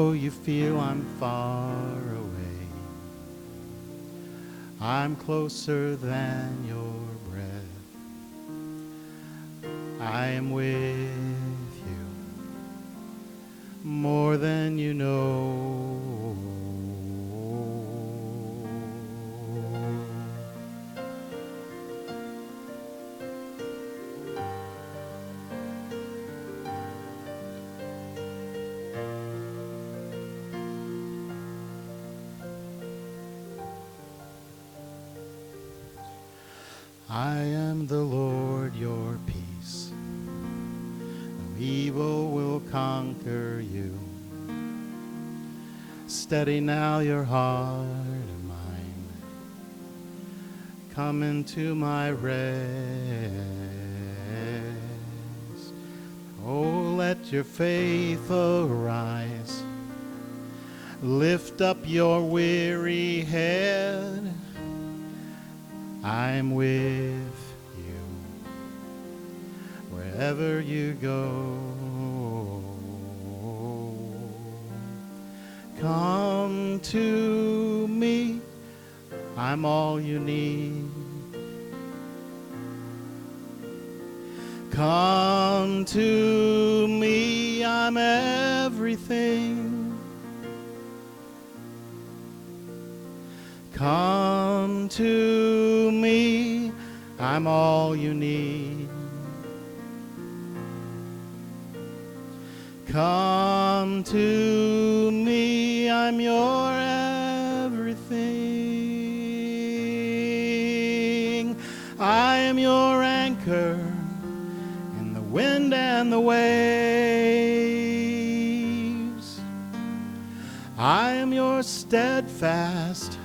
Oh, you feel I'm far away. I'm closer than your breath. I am with you more than you know. I am the Lord, your peace. No evil will conquer you. Steady now your heart and mind. Come into my rest. Oh, let your faith arise. Lift up your weary head. I'm with you wherever you go. Come to me, I'm all you need. Come to me, I'm everything. Come to me, I'm all you need. Come to me, I'm your everything. I am your anchor in the wind and the waves. I am your steadfast,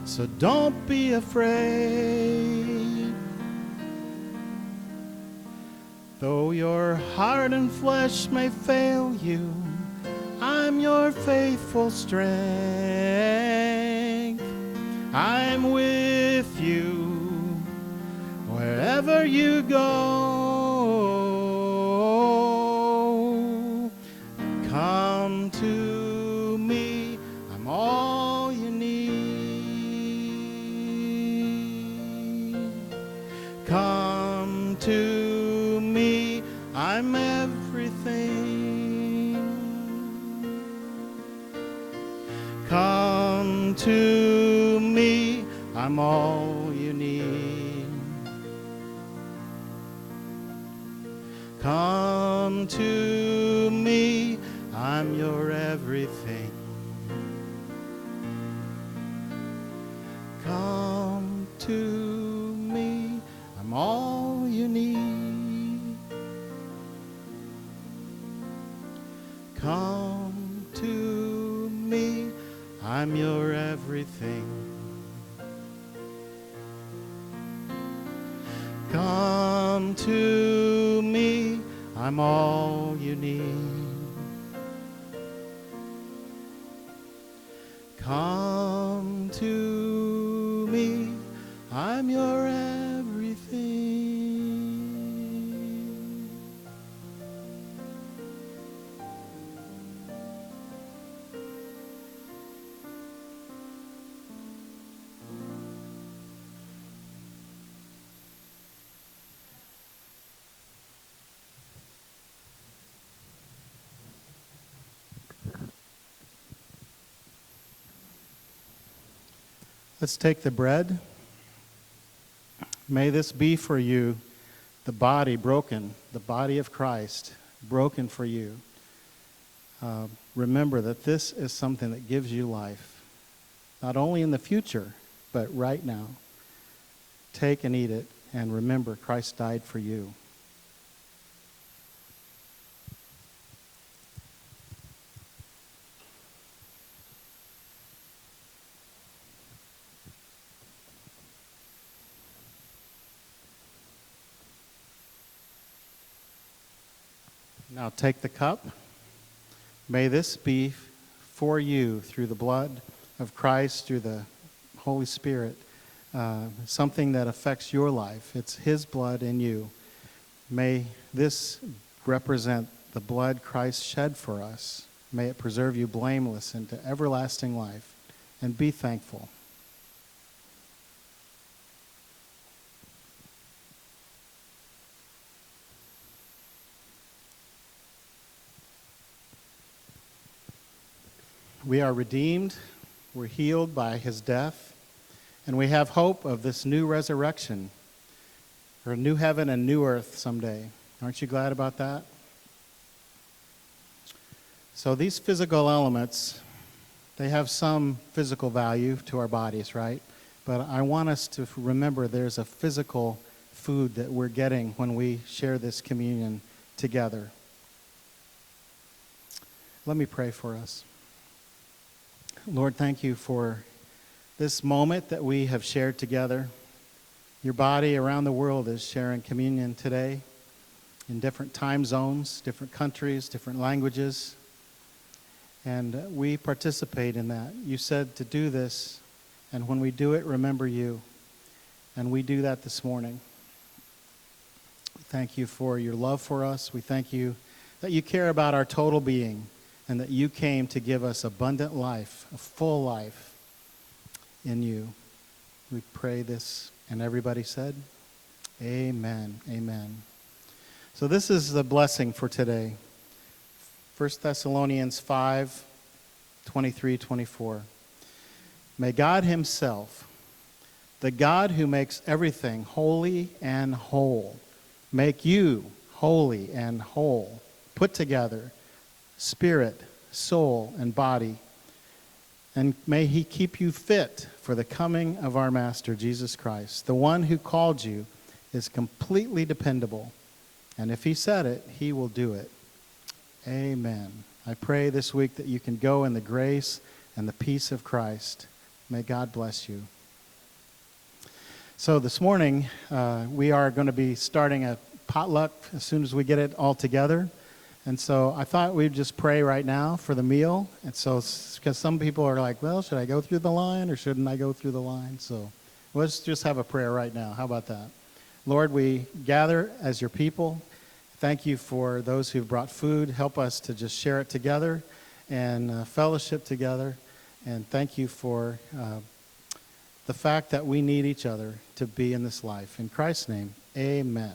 so don't be afraid. Though your heart and flesh may fail you, I'm your faithful strength. I'm with you wherever you go. Come to me, I'm all you need. Come to me, I'm everything. Come to me, I'm all you need. Come to me, I'm your everything. Come to me, I'm all you need. Come to me, I'm your everything. Come to me, I'm all you need. Come to me, I'm your everything. Let's take the bread. May this be for you the body broken, the body of Christ broken for you. Remember that this is something that gives you life, not only in the future, but right now. Take and eat it, and remember Christ died for you. Now take the cup. May this be for you through the blood of Christ, through the Holy Spirit, something that affects your life. It's His blood in you. May this represent the blood Christ shed for us May it preserve you blameless into everlasting life. And be thankful. We are redeemed. We're healed by his death. And we have hope of this new resurrection, or a new heaven and new earth someday. Aren't you glad about that? So these physical elements, they have some physical value to our bodies, right? But I want us to remember there's a physical food that we're getting when we share this communion together. Let me pray for us. Lord, thank you for this moment that we have shared together. Your body around the world is sharing communion today in different time zones, different countries, different languages. And we participate in that. You said to do this, and when we do it, remember you. And we do that this morning. Thank you for your love for us. We thank you that you care about our total being and that you came to give us abundant life, a full life in you. We pray this, and everybody said, amen, amen. So this is the blessing for today. 1 Thessalonians 5, 23, 24. May God himself, the God who makes everything holy and whole, make you holy and whole, put together, spirit, soul, and body. And may he keep you fit for the coming of our Master, Jesus Christ. The one who called you is completely dependable. And if he said it, he will do it. Amen. I pray this week that you can go in the grace and the peace of Christ. May God bless you. So this morning, we are going to be starting a potluck as soon as we get it all together. And so I thought we'd just pray right now for the meal. And so, because some people are like, well, should I go through the line or shouldn't I go through the line? So let's just have a prayer right now. How about that? Lord, we gather as your people. Thank you for those who've brought food. Help us to just share it together and fellowship together. And thank you for the fact that we need each other to be in this life. In Christ's name, amen.